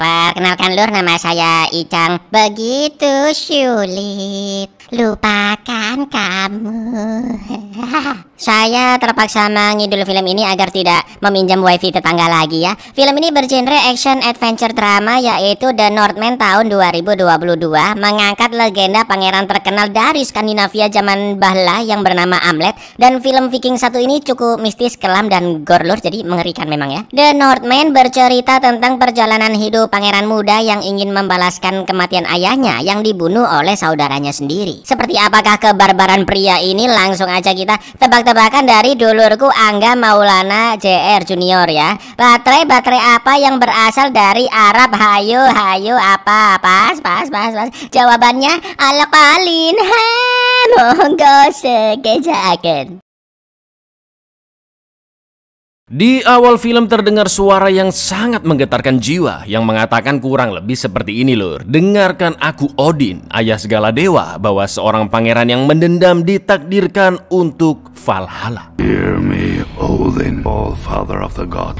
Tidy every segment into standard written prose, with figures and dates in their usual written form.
Perkenalkan Lur, nama saya Icang. Begitu sulit lupakan kamu. Saya terpaksa mengidul film ini agar tidak meminjam wifi tetangga lagi ya. Film ini bergenre action adventure drama, yaitu The Northman tahun 2022, mengangkat legenda pangeran terkenal dari Skandinavia zaman bahla yang bernama Amlet. Dan film Viking satu ini cukup mistis, kelam, dan gore Lur, jadi mengerikan memang ya. The Northman bercerita tentang perjalanan hidup pangeran muda yang ingin membalaskan kematian ayahnya yang dibunuh oleh saudaranya sendiri. Seperti apakah kebarbaran pria ini? Langsung aja kita tebak-tebakan dari dulurku Angga Maulana JR Junior ya. Baterai apa yang berasal dari Arab? Hayo apa? Pas. Jawabannya alkalin. Monggo sekejaken. Di awal film terdengar suara yang sangat menggetarkan jiwa yang mengatakan kurang lebih seperti ini Lur. Dengarkan aku Odin, ayah segala dewa, bahwa seorang pangeran yang mendendam ditakdirkan untuk Valhalla. Hear me, Odin, all father of the god.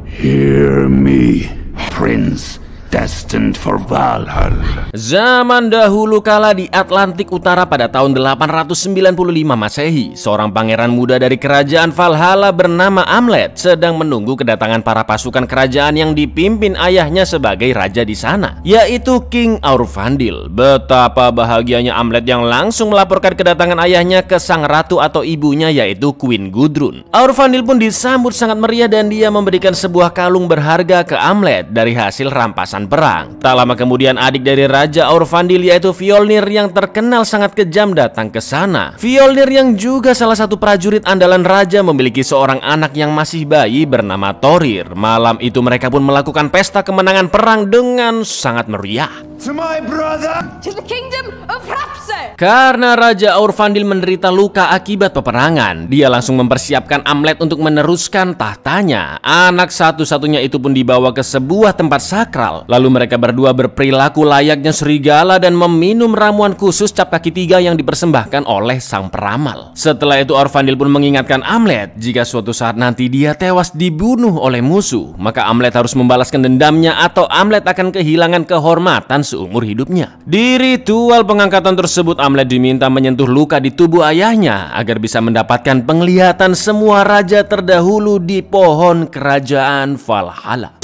Hear me, prince destined for Valhalla. Zaman dahulu kala di Atlantik Utara pada tahun 895 Masehi, seorang pangeran muda dari kerajaan Valhalla bernama Amlet sedang menunggu kedatangan para pasukan kerajaan yang dipimpin ayahnya sebagai raja di sana, yaitu King Aurfandil. Betapa bahagianya Amlet yang langsung melaporkan kedatangan ayahnya ke sang ratu atau ibunya, yaitu Queen Gudrun. Aurfandil pun disambut sangat meriah dan dia memberikan sebuah kalung berharga ke Amlet dari hasil rampasan perang. Tak lama kemudian adik dari Raja Aurfandil, yaitu Fjolnir yang terkenal sangat kejam, datang ke sana. Fjolnir yang juga salah satu prajurit andalan raja memiliki seorang anak yang masih bayi bernama Thorir. Malam itu mereka pun melakukan pesta kemenangan perang dengan sangat meriah. To my brother, to the kingdom of Rapse. Karena Raja Aurfandil menderita luka akibat peperangan, dia langsung mempersiapkan Amlet untuk meneruskan tahtanya. Anak satu-satunya itu pun dibawa ke sebuah tempat sakral. Lalu mereka berdua berperilaku layaknya serigala dan meminum ramuan khusus cap kaki tiga yang dipersembahkan oleh sang peramal. Setelah itu Aurfandil pun mengingatkan Amlet jika suatu saat nanti dia tewas dibunuh oleh musuh, maka Amlet harus membalaskan dendamnya atau Amlet akan kehilangan kehormatan seumur hidupnya. Di ritual pengangkatan tersebut, Amlet diminta menyentuh luka di tubuh ayahnya agar bisa mendapatkan penglihatan semua raja terdahulu di pohon kerajaan Valhalla.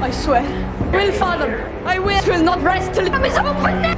I swear, will father, I will not rest till it is open.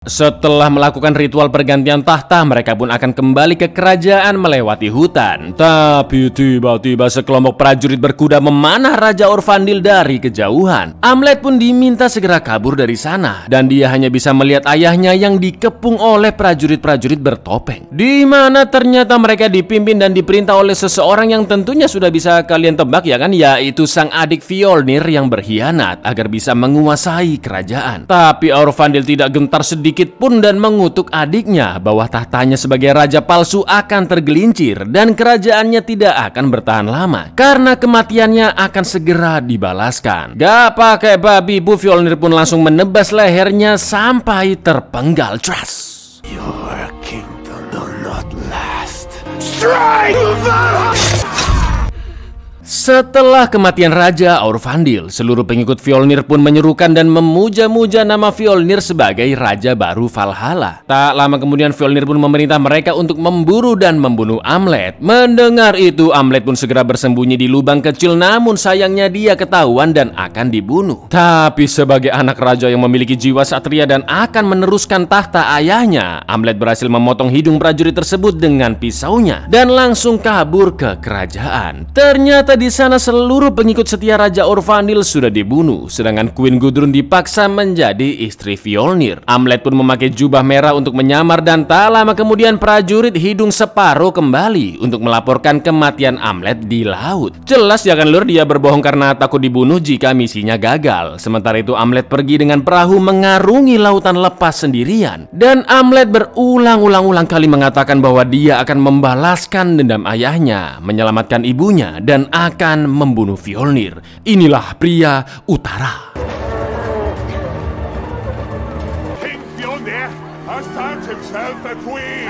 Setelah melakukan ritual pergantian tahta, mereka pun akan kembali ke kerajaan melewati hutan. Tapi tiba-tiba sekelompok prajurit berkuda memanah Raja Aurfandil dari kejauhan. Amlet pun diminta segera kabur dari sana, dan dia hanya bisa melihat ayahnya yang dikepung oleh prajurit-prajurit bertopeng. Di mana ternyata mereka dipimpin dan diperintah oleh seseorang yang tentunya sudah bisa kalian tebak ya kan, yaitu sang adik Fjolnir yang berkhianat agar bisa menguasai kerajaan. Tapi Aurfandil tidak gentar sedikit pun dan mengutuk adiknya bahwa tahtanya sebagai raja palsu akan tergelincir dan kerajaannya tidak akan bertahan lama karena kematiannya akan segera dibalaskan. Gak pakai babi bu, Fjolnir pun langsung menebas lehernya sampai terpenggal. Trust. Your kingdom will not last. Strike! Setelah kematian Raja Aurfandil, seluruh pengikut Fjolnir pun menyerukan dan memuja-muja nama Fjolnir sebagai Raja baru Valhalla. Tak lama kemudian Fjolnir pun memerintah mereka untuk memburu dan membunuh Amlet. Mendengar itu, Amlet pun segera bersembunyi di lubang kecil, namun sayangnya dia ketahuan dan akan dibunuh. Tapi sebagai anak raja yang memiliki jiwa satria dan akan meneruskan tahta ayahnya, Amlet berhasil memotong hidung prajurit tersebut dengan pisaunya dan langsung kabur ke kerajaan. Ternyata di sana seluruh pengikut setia Raja Aurfandil sudah dibunuh, sedangkan Queen Gudrun dipaksa menjadi istri Fjolnir. Amlet pun memakai jubah merah untuk menyamar dan tak lama kemudian prajurit hidung separuh kembali untuk melaporkan kematian Amlet di laut. Jelas ya kan Lur, dia berbohong karena takut dibunuh jika misinya gagal. Sementara itu Amlet pergi dengan perahu mengarungi lautan lepas sendirian, dan Amlet berulang-ulang kali mengatakan bahwa dia akan membalaskan dendam ayahnya, menyelamatkan ibunya, dan akan membunuh Fjolnir. Inilah pria utara. has found himself a queen.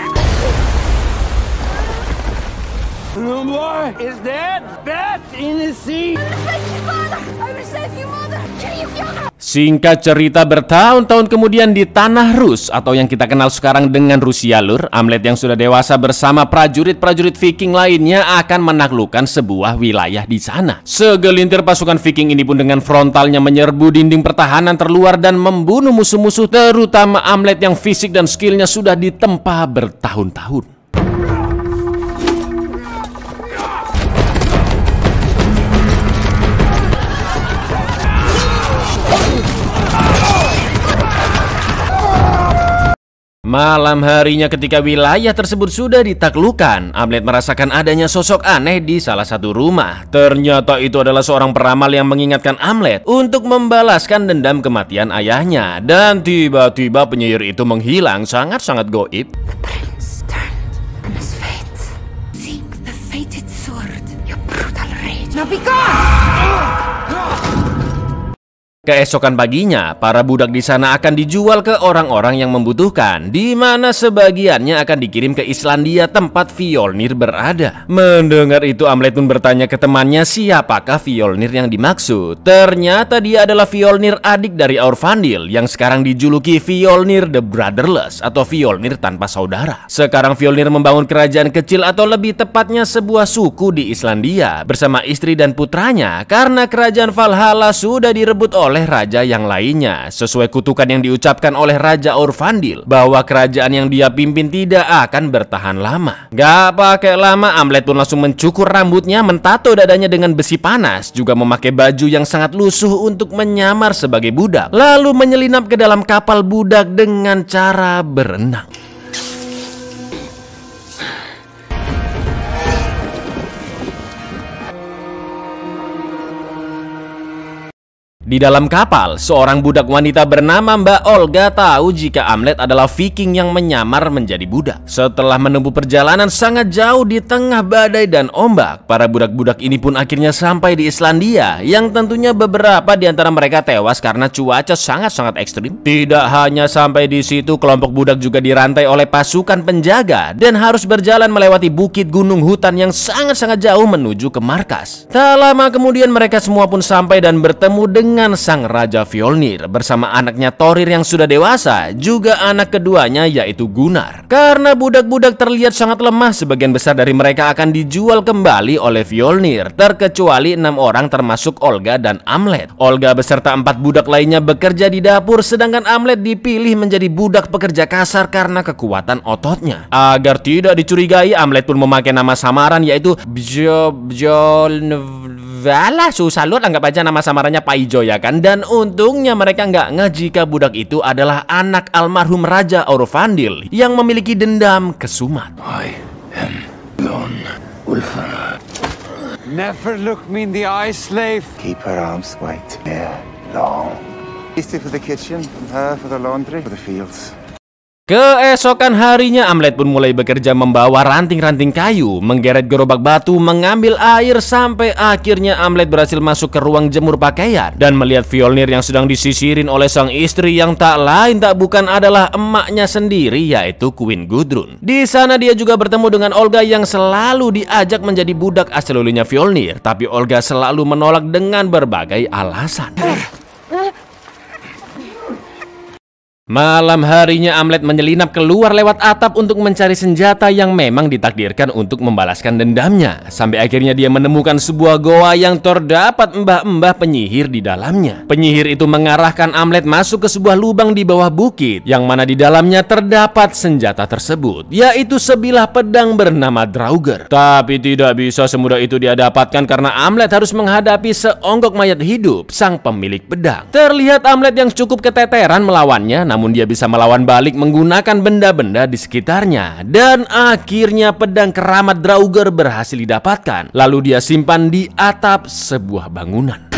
The boy is dead. Dead in the sea. Thank you, Father! I will save you, Mother! Can you kill her? Singkat cerita, bertahun-tahun kemudian di tanah Rus atau yang kita kenal sekarang dengan Rusia Lur, Hamlet yang sudah dewasa bersama prajurit-prajurit Viking lainnya akan menaklukkan sebuah wilayah di sana. Segelintir pasukan Viking ini pun dengan frontalnya menyerbu dinding pertahanan terluar dan membunuh musuh-musuh, terutama Hamlet yang fisik dan skillnya sudah ditempa bertahun-tahun. Malam harinya ketika wilayah tersebut sudah ditaklukkan, Hamlet merasakan adanya sosok aneh di salah satu rumah. Ternyata itu adalah seorang peramal yang mengingatkan Hamlet untuk membalaskan dendam kematian ayahnya. Dan tiba-tiba penyihir itu menghilang sangat-sangat goib. The prince turned on his fate. Seek the fated sword, your brutal rage. Now be gone! Keesokan paginya, para budak di sana akan dijual ke orang-orang yang membutuhkan, di mana sebagiannya akan dikirim ke Islandia tempat Fjolnir berada. Mendengar itu, Hamlet pun bertanya ke temannya siapakah Fjolnir yang dimaksud. Ternyata dia adalah Fjolnir, adik dari Aurfandil, yang sekarang dijuluki Fjolnir the Brotherless atau Fjolnir tanpa saudara. Sekarang Fjolnir membangun kerajaan kecil atau lebih tepatnya sebuah suku di Islandia bersama istri dan putranya karena kerajaan Valhalla sudah direbut oleh raja yang lainnya, sesuai kutukan yang diucapkan oleh Raja Aurfandil bahwa kerajaan yang dia pimpin tidak akan bertahan lama. Gak pakai lama, Hamlet pun langsung mencukur rambutnya, mentato dadanya dengan besi panas, juga memakai baju yang sangat lusuh untuk menyamar sebagai budak, lalu menyelinap ke dalam kapal budak dengan cara berenang. Di dalam kapal, seorang budak wanita bernama Mbak Olga tahu jika Hamlet adalah Viking yang menyamar menjadi budak. Setelah menempuh perjalanan sangat jauh di tengah badai dan ombak, para budak-budak ini pun akhirnya sampai di Islandia, yang tentunya beberapa di antara mereka tewas karena cuaca sangat-sangat ekstrim. Tidak hanya sampai di situ, kelompok budak juga dirantai oleh pasukan penjaga dan harus berjalan melewati bukit, gunung, hutan yang sangat-sangat jauh menuju ke markas. Tak lama kemudian mereka semua pun sampai dan bertemu dengan sang Raja Fjolnir bersama anaknya Thorir yang sudah dewasa, juga anak keduanya yaitu Gunnar. Karena budak-budak terlihat sangat lemah, sebagian besar dari mereka akan dijual kembali oleh Fjolnir, terkecuali 6 orang termasuk Olga dan Hamlet. Olga beserta 4 budak lainnya bekerja di dapur, sedangkan Hamlet dipilih menjadi budak pekerja kasar karena kekuatan ototnya. Agar tidak dicurigai, Hamlet pun memakai nama samaran yaitu Bjolnvala. Susah lu, anggap aja nama samarannya Pak Ijo ya kan. Dan untungnya mereka nggak ngeh jika budak itu adalah anak almarhum Raja Aurfandil yang memiliki dendam kesumat. I am Lon Ulfar. Never look me in the eye, slave. Keep her arms white, hair long. Easty for the kitchen, her for the laundry, for the fields. Keesokan harinya, Hamlet pun mulai bekerja membawa ranting-ranting kayu, menggeret gerobak batu, mengambil air, sampai akhirnya Hamlet berhasil masuk ke ruang jemur pakaian dan melihat Fjolnir yang sedang disisirin oleh sang istri yang tak lain tak bukan adalah emaknya sendiri, yaitu Queen Gudrun. Di sana dia juga bertemu dengan Olga yang selalu diajak menjadi budak asal-usulnya Fjolnir, tapi Olga selalu menolak dengan berbagai alasan. Malam harinya, Hamlet menyelinap keluar lewat atap untuk mencari senjata yang memang ditakdirkan untuk membalaskan dendamnya. Sampai akhirnya dia menemukan sebuah goa yang terdapat mbah-mbah penyihir di dalamnya. Penyihir itu mengarahkan Hamlet masuk ke sebuah lubang di bawah bukit, yang mana di dalamnya terdapat senjata tersebut, yaitu sebilah pedang bernama Draugr. Tapi tidak bisa semudah itu dia dapatkan karena Hamlet harus menghadapi seonggok mayat hidup sang pemilik pedang. Terlihat Hamlet yang cukup keteteran melawannya, namun dia bisa melawan balik menggunakan benda-benda di sekitarnya. Dan akhirnya pedang keramat Draugr berhasil didapatkan. Lalu dia simpan di atap sebuah bangunan.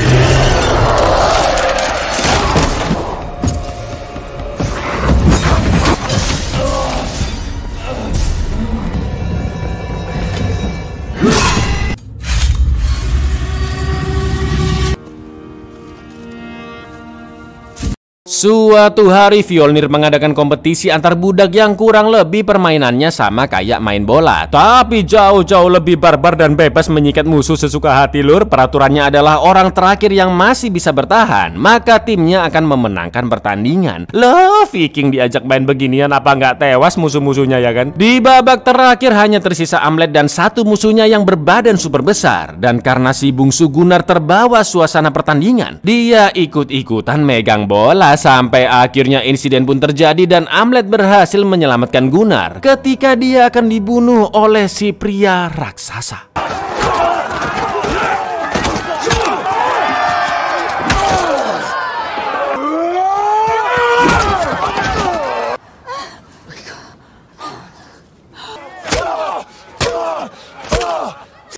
Suatu hari Fjolnir mengadakan kompetisi antar budak yang kurang lebih permainannya sama kayak main bola, tapi jauh-jauh lebih barbar dan bebas menyikat musuh sesuka hati lur. Peraturannya adalah orang terakhir yang masih bisa bertahan, maka timnya akan memenangkan pertandingan. Loh, Viking diajak main beginian apa nggak tewas musuh-musuhnya ya kan? Di babak terakhir hanya tersisa Amlet dan satu musuhnya yang berbadan super besar. Dan karena si bungsu Gunnar terbawa suasana pertandingan, dia ikut-ikutan megang bola. Sampai akhirnya insiden pun terjadi dan Amlet berhasil menyelamatkan Gunnar ketika dia akan dibunuh oleh si pria raksasa.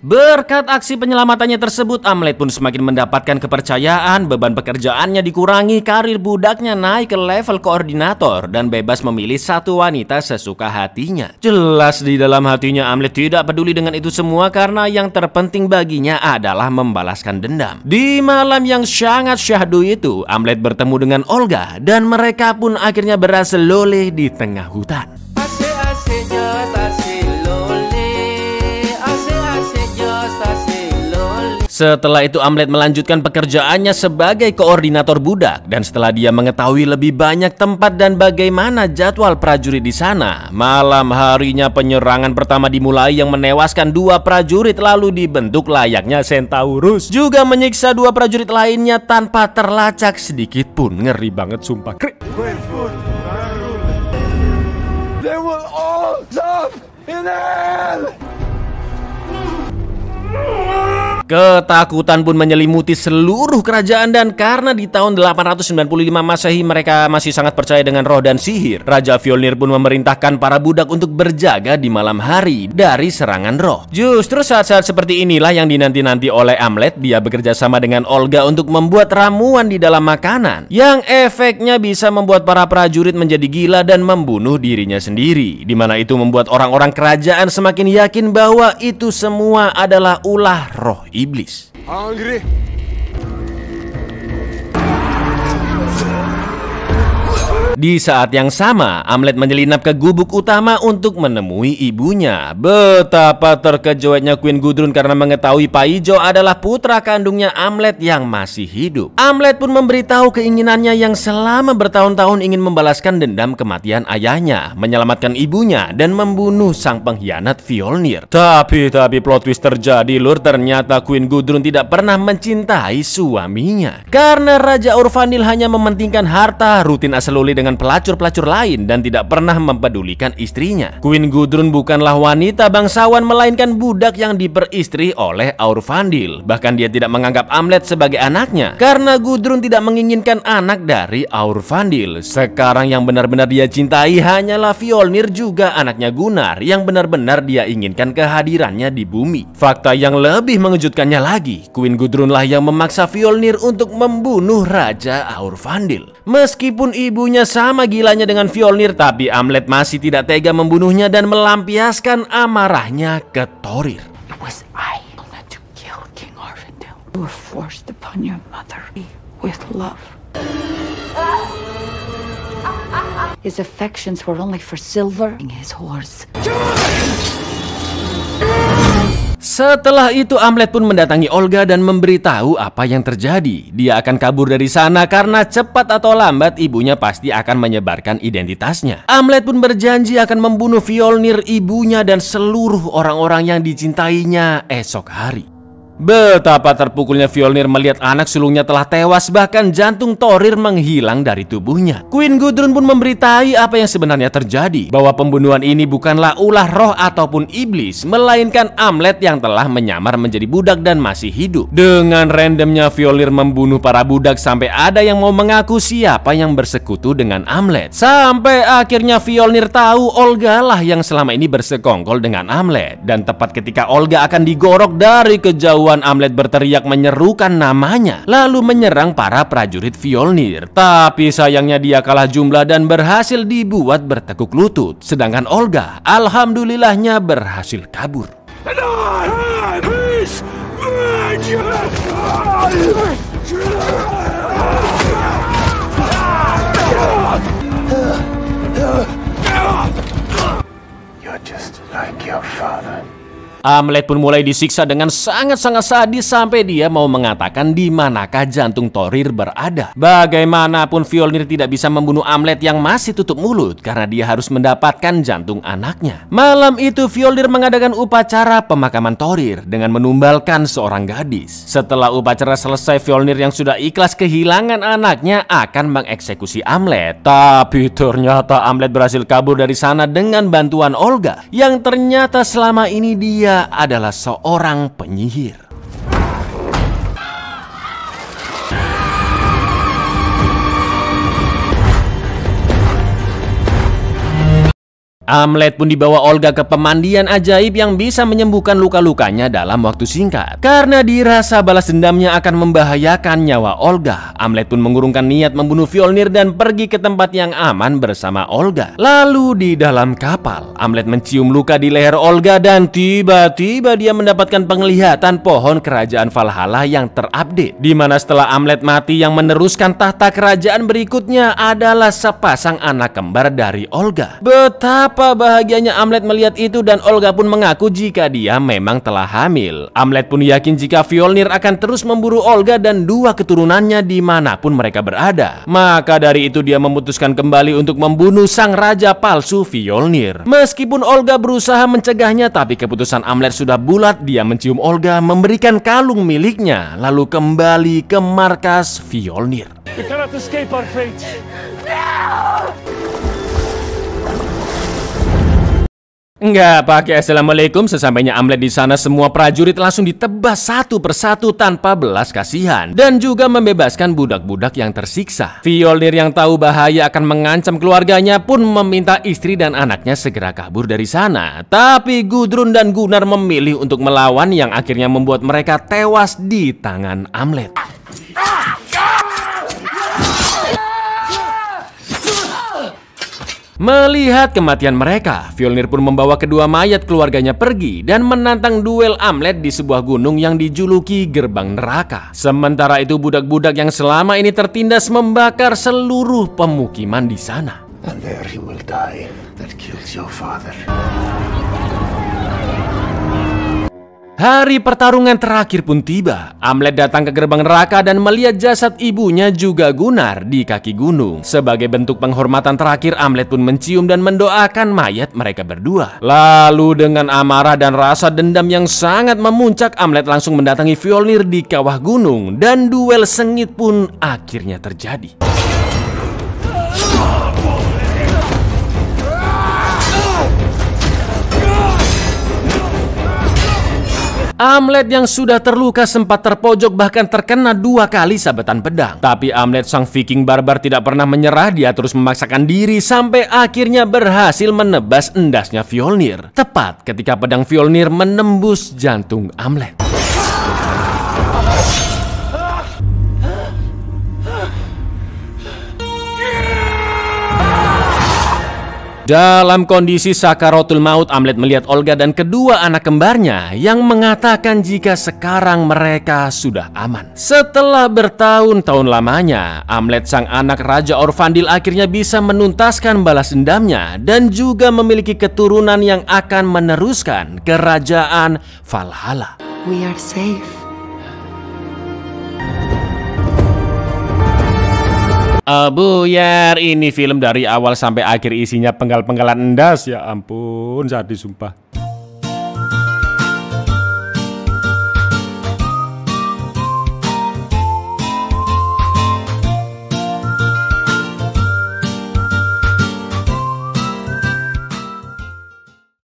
Berkat aksi penyelamatannya tersebut, Amlet pun semakin mendapatkan kepercayaan, beban pekerjaannya dikurangi, karir budaknya naik ke level koordinator, dan bebas memilih satu wanita sesuka hatinya. Jelas di dalam hatinya Amlet tidak peduli dengan itu semua karena yang terpenting baginya adalah membalaskan dendam. Di malam yang sangat syahdu itu, Amlet bertemu dengan Olga dan mereka pun akhirnya berhasil loleh di tengah hutan. Setelah itu Amlet melanjutkan pekerjaannya sebagai koordinator budak, dan setelah dia mengetahui lebih banyak tempat dan bagaimana jadwal prajurit di sana, malam harinya penyerangan pertama dimulai yang menewaskan 2 prajurit lalu dibentuk layaknya Centaurus, juga menyiksa 2 prajurit lainnya tanpa terlacak sedikit pun. Ngeri banget sumpah. They will all stop in hell! Ketakutan pun menyelimuti seluruh kerajaan dan karena di tahun 895 Masehi mereka masih sangat percaya dengan roh dan sihir, Raja Fjolnir pun memerintahkan para budak untuk berjaga di malam hari dari serangan roh. Justru saat-saat seperti inilah yang dinanti-nanti oleh Amlet. Dia bekerja sama dengan Olga untuk membuat ramuan di dalam makanan yang efeknya bisa membuat para prajurit menjadi gila dan membunuh dirinya sendiri, dimana itu membuat orang-orang kerajaan semakin yakin bahwa itu semua adalah ulah roh iblis. Hungry? Di saat yang sama, Amlet menyelinap ke gubuk utama untuk menemui ibunya. Betapa terkejutnya Queen Gudrun karena mengetahui Paijo adalah putra kandungnya Amlet yang masih hidup. Amlet pun memberitahu keinginannya yang selama bertahun-tahun ingin membalaskan dendam kematian ayahnya, menyelamatkan ibunya, dan membunuh sang pengkhianat Fjolnir. Tapi plot twist terjadi lur. Ternyata Queen Gudrun tidak pernah mencintai suaminya. Karena Raja Aurfandil hanya mementingkan harta, rutin aseluli dengan pelacur-pelacur lain dan tidak pernah mempedulikan istrinya. Queen Gudrun bukanlah wanita bangsawan melainkan budak yang diperistri oleh Aurfandil. Bahkan dia tidak menganggap Amlet sebagai anaknya karena Gudrun tidak menginginkan anak dari Aurfandil. Sekarang yang benar-benar dia cintai hanyalah Fjolnir, juga anaknya Gunnar yang benar-benar dia inginkan kehadirannya di bumi. Fakta yang lebih mengejutkannya lagi, Queen Gudrunlah yang memaksa Fjolnir untuk membunuh Raja Aurfandil. Meskipun ibunya sama gilanya dengan Fjolnir, tapi Amlet masih tidak tega membunuhnya dan melampiaskan amarahnya ke Thorir. It was I who had to kill King Aurfandil. You were forced upon your mother with love. His affections were only for silver and his horse. Setelah itu Amlet pun mendatangi Olga dan memberitahu apa yang terjadi. Dia akan kabur dari sana karena cepat atau lambat ibunya pasti akan menyebarkan identitasnya. Amlet pun berjanji akan membunuh Fjolnir, ibunya, dan seluruh orang-orang yang dicintainya esok hari. Betapa terpukulnya Fjolnir melihat anak sulungnya telah tewas, bahkan jantung Thorir menghilang dari tubuhnya. Queen Gudrun pun memberitahu apa yang sebenarnya terjadi, bahwa pembunuhan ini bukanlah ulah roh ataupun iblis, melainkan Amlet yang telah menyamar menjadi budak dan masih hidup. Dengan randomnya Fjolnir membunuh para budak sampai ada yang mau mengaku siapa yang bersekutu dengan Amlet. Sampai akhirnya Fjolnir tahu Olga lah yang selama ini bersekongkol dengan Amlet. Dan tepat ketika Olga akan digorok dari kejauhan, Amlet berteriak menyerukan namanya, lalu menyerang para prajurit Fjolnir. Tapi sayangnya dia kalah jumlah dan berhasil dibuat bertekuk lutut. Sedangkan Olga, alhamdulillahnya, berhasil kabur. Amlet pun mulai disiksa dengan sangat-sangat sadis sampai dia mau mengatakan di manakah jantung Thorir berada. Bagaimanapun Fjolnir tidak bisa membunuh Amlet yang masih tutup mulut karena dia harus mendapatkan jantung anaknya. Malam itu Fjolnir mengadakan upacara pemakaman Thorir dengan menumbalkan seorang gadis. Setelah upacara selesai, Fjolnir yang sudah ikhlas kehilangan anaknya akan mengeksekusi Amlet. Tapi ternyata Amlet berhasil kabur dari sana dengan bantuan Olga, yang ternyata selama ini dia adalah seorang penyihir. Amlet pun dibawa Olga ke pemandian ajaib yang bisa menyembuhkan luka-lukanya dalam waktu singkat. Karena dirasa balas dendamnya akan membahayakan nyawa Olga, Amlet pun mengurungkan niat membunuh Fjolnir dan pergi ke tempat yang aman bersama Olga. Lalu di dalam kapal, Amlet mencium luka di leher Olga dan tiba-tiba dia mendapatkan penglihatan pohon kerajaan Valhalla yang terupdate. Di mana setelah Amlet mati, yang meneruskan tahta kerajaan berikutnya adalah sepasang anak kembar dari Olga. Betapa bahagianya Amlet melihat itu, dan Olga pun mengaku jika dia memang telah hamil. Amlet pun yakin jika Fjolnir akan terus memburu Olga dan dua keturunannya dimanapun mereka berada. Maka dari itu dia memutuskan kembali untuk membunuh sang raja palsu Fjolnir. Meskipun Olga berusaha mencegahnya, tapi keputusan Amlet sudah bulat. Dia mencium Olga, memberikan kalung miliknya, lalu kembali ke markas Fjolnir. We cannot escape our fate. Nggak pakai assalamualaikum, sesampainya Amlet di sana semua prajurit langsung ditebas satu persatu tanpa belas kasihan dan juga membebaskan budak-budak yang tersiksa. Fjolnir yang tahu bahaya akan mengancam keluarganya pun meminta istri dan anaknya segera kabur dari sana. Tapi Gudrun dan Gunnar memilih untuk melawan, yang akhirnya membuat mereka tewas di tangan Amlet. Melihat kematian mereka, Fjolnir pun membawa kedua mayat keluarganya pergi dan menantang duel Amlet di sebuah gunung yang dijuluki Gerbang Neraka. Sementara itu budak-budak yang selama ini tertindas membakar seluruh pemukiman di sana. And there he will die. That kills your father. Hari pertarungan terakhir pun tiba. Amlet datang ke Gerbang Neraka dan melihat jasad ibunya juga Gunnar di kaki gunung. Sebagai bentuk penghormatan terakhir, Amlet pun mencium dan mendoakan mayat mereka berdua. Lalu dengan amarah dan rasa dendam yang sangat memuncak, Amlet langsung mendatangi Fjolnir di kawah gunung dan duel sengit pun akhirnya terjadi. Amlet yang sudah terluka sempat terpojok, bahkan terkena 2 kali sabetan pedang. Tapi Amlet sang Viking barbar tidak pernah menyerah. Dia terus memaksakan diri sampai akhirnya berhasil menebas endasnya Fjolnir. Tepat ketika pedang Fjolnir menembus jantung Amlet. Dalam kondisi sakaratul maut, Amlet melihat Olga dan kedua anak kembarnya yang mengatakan jika sekarang mereka sudah aman. Setelah bertahun-tahun lamanya, Amlet sang anak Raja Orfandil akhirnya bisa menuntaskan balas dendamnya dan juga memiliki keturunan yang akan meneruskan kerajaan Valhalla. We are safe. Buyar, ini film dari awal sampai akhir isinya penggal-penggalan endas. Ya ampun, sadis sumpah.